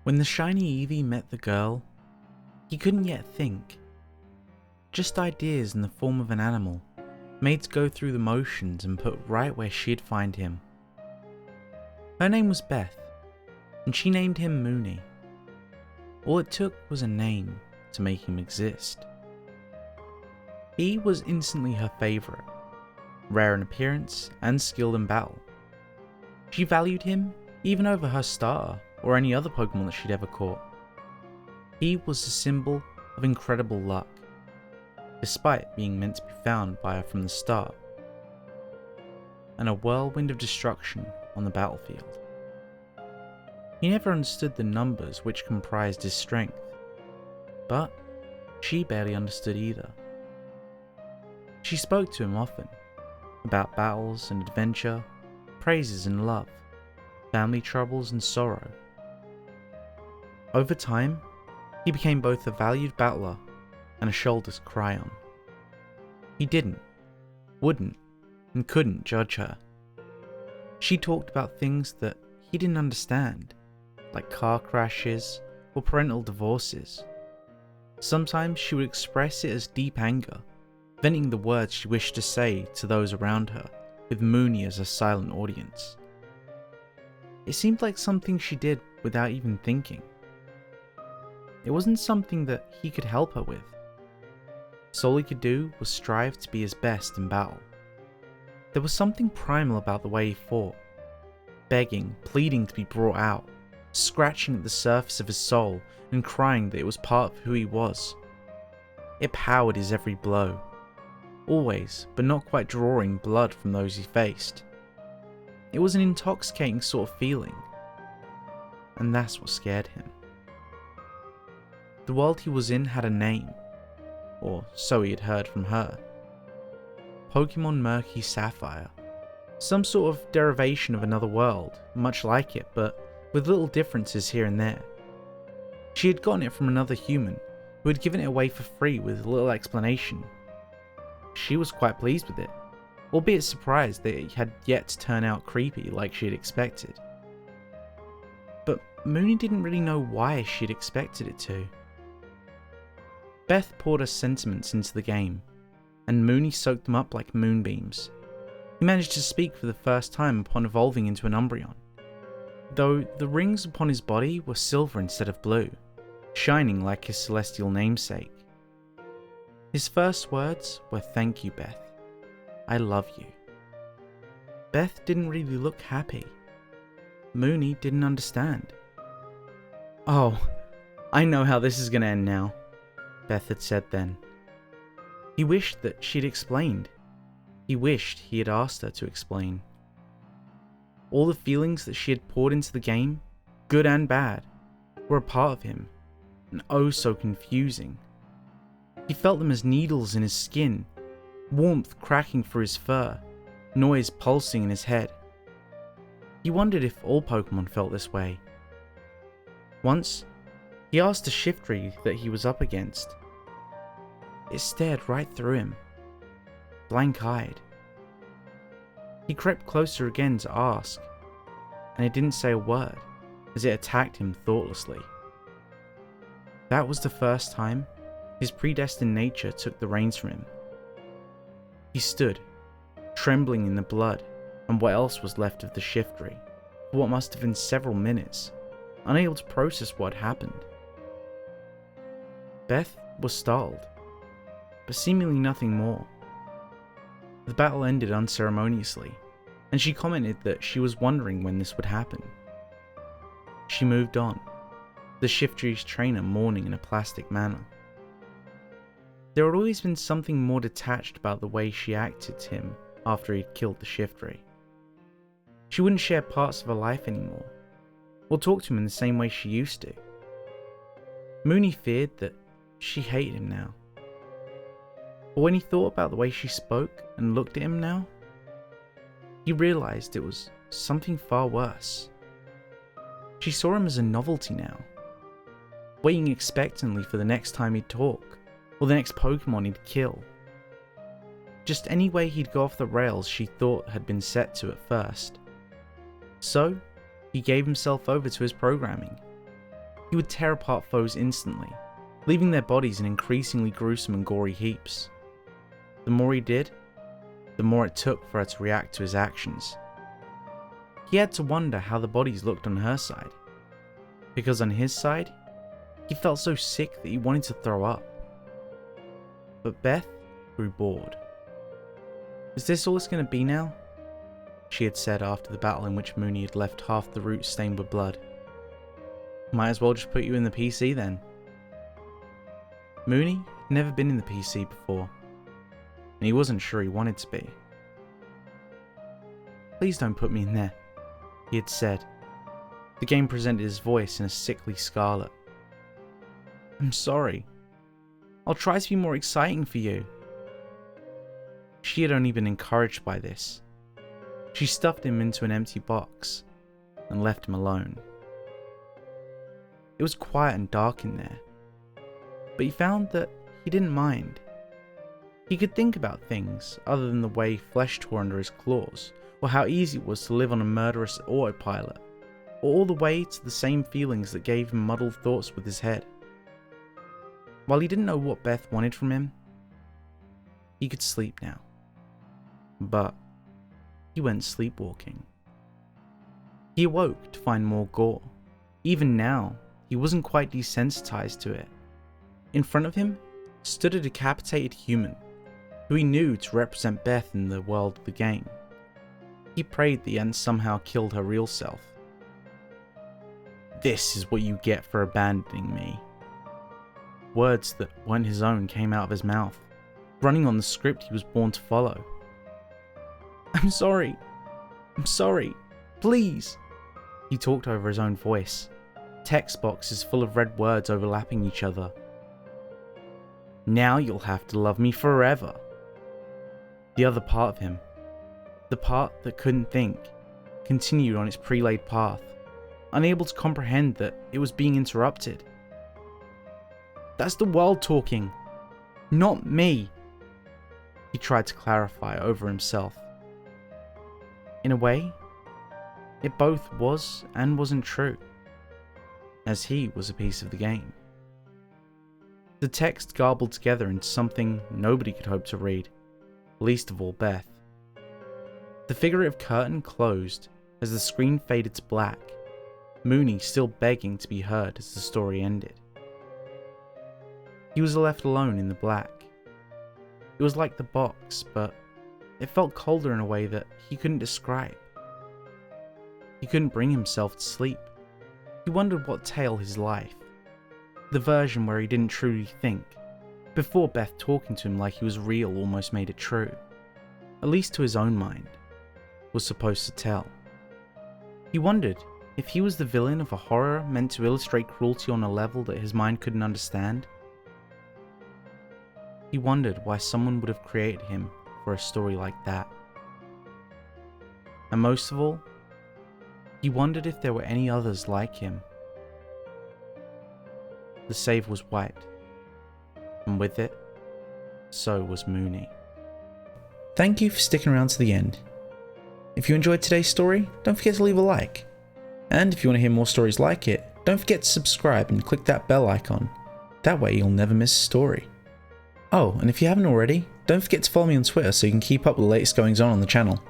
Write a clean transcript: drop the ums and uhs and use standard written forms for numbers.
When the shiny Eevee met the girl, he couldn't yet think. Just ideas in the form of an animal, made to go through the motions and put right where she'd find him. Her name was Beth, and she named him Mooney. All it took was a name to make him exist. He was instantly her favourite, rare in appearance and skilled in battle. She valued him even over her starter or any other Pokemon that she'd ever caught. He was a symbol of incredible luck, despite being meant to be found by her from the start, and a whirlwind of destruction on the battlefield. He never understood the numbers which comprised his strength, but she barely understood either. She spoke to him often, about battles and adventure, praises and love, family troubles and sorrow. Over time, he became both a valued battler and a shoulder to cry on. He didn't, wouldn't, and couldn't judge her. She talked about things that he didn't understand, like car crashes or parental divorces. Sometimes she would express it as deep anger, venting the words she wished to say to those around her, with Mooney as a silent audience. It seemed like something she did without even thinking. It wasn't something that he could help her with. All he could do was strive to be his best in battle. There was something primal about the way he fought, begging, pleading to be brought out, scratching at the surface of his soul and crying that it was part of who he was. It powered his every blow, always but not quite drawing blood from those he faced. It was an intoxicating sort of feeling, and that's what scared him. The world he was in had a name, or so he had heard from her. Pokemon Murky Sapphire. Some sort of derivation of another world, much like it, but with little differences here and there. She had gotten it from another human, who had given it away for free with little explanation. She was quite pleased with it, albeit surprised that it had yet to turn out creepy like she had expected. But Mooney didn't really know why she'd expected it to. Beth poured her sentiments into the game, and Mooney soaked them up like moonbeams. He managed to speak for the first time upon evolving into an Umbreon, though the rings upon his body were silver instead of blue, shining like his celestial namesake. His first words were, "Thank you, Beth. I love you." Beth didn't really look happy. Mooney didn't understand. "Oh, I know how this is going to end now," Beth had said then. He wished that she'd explained. He wished he had asked her to explain. All the feelings that she had poured into the game, good and bad, were a part of him, and oh so confusing. He felt them as needles in his skin, warmth cracking through his fur, noise pulsing in his head. He wondered if all Pokemon felt this way. Once, he asked a Shiftry that he was up against. It stared right through him, blank-eyed. He crept closer again to ask, and it didn't say a word as it attacked him thoughtlessly. That was the first time his predestined nature took the reins from him. He stood, trembling in the blood and what else was left of the Shiftry, for what must have been several minutes, unable to process what had happened. Beth was startled, but seemingly nothing more. The battle ended unceremoniously, and she commented that she was wondering when this would happen. She moved on, the Shiftry's trainer mourning in a plastic manner. There had always been something more detached about the way she acted to him after he'd killed the Shiftry. She wouldn't share parts of her life anymore, or talk to him in the same way she used to. Mooney feared that she hated him now. But when he thought about the way she spoke and looked at him now, he realized it was something far worse. She saw him as a novelty now, waiting expectantly for the next time he'd talk, or the next Pokemon he'd kill. Just any way he'd go off the rails she thought had been set to at first. So, he gave himself over to his programming. He would tear apart foes instantly, leaving their bodies in increasingly gruesome and gory heaps. The more he did, the more it took for her to react to his actions. He had to wonder how the bodies looked on her side, because on his side, he felt so sick that he wanted to throw up. But Beth grew bored. "Is this all it's going to be now?" she had said after the battle in which Mooney had left half the route stained with blood. "Might as well just put you in the PC then." Mooney had never been in the PC before, and he wasn't sure he wanted to be. "Please don't put me in there," he had said. The game presented his voice in a sickly scarlet. "I'm sorry. I'll try to be more exciting for you." She had only been encouraged by this. She stuffed him into an empty box and left him alone. It was quiet and dark in there, but he found that he didn't mind. He could think about things other than the way flesh tore under his claws, or how easy it was to live on a murderous autopilot, or all the way to the same feelings that gave him muddled thoughts with his head. While he didn't know what Beth wanted from him, he could sleep now. But he went sleepwalking. He awoke to find more gore. Even now, he wasn't quite desensitized to it. In front of him stood a decapitated human, who he knew to represent Beth in the world of the game. He prayed that he hadn't somehow killed her real self. "This is what you get for abandoning me." Words that weren't his own came out of his mouth, running on the script he was born to follow. I'm sorry, please." He talked over his own voice, text boxes full of red words overlapping each other. "Now you'll have to love me forever." The other part of him, the part that couldn't think, continued on its pre-laid path, unable to comprehend that it was being interrupted. "That's the world talking, not me," he tried to clarify over himself. In a way, it both was and wasn't true, as he was a piece of the game. The text garbled together into something nobody could hope to read, least of all Beth. The figurative curtain closed as the screen faded to black, Mooney still begging to be heard as the story ended. He was left alone in the black. It was like the box, but it felt colder in a way that he couldn't describe. He couldn't bring himself to sleep. He wondered what tale his life, the version where he didn't truly think, before Beth talking to him like he was real almost made it true, at least to his own mind, was supposed to tell. He wondered if he was the villain of a horror meant to illustrate cruelty on a level that his mind couldn't understand. He wondered why someone would have created him for a story like that. And most of all, he wondered if there were any others like him. The save was wiped, and with it, so was Mooney. Thank you for sticking around to the end. If you enjoyed today's story, don't forget to leave a like. And if you want to hear more stories like it, don't forget to subscribe and click that bell icon. That way you'll never miss a story. Oh, and if you haven't already, don't forget to follow me on Twitter so you can keep up with the latest goings on the channel.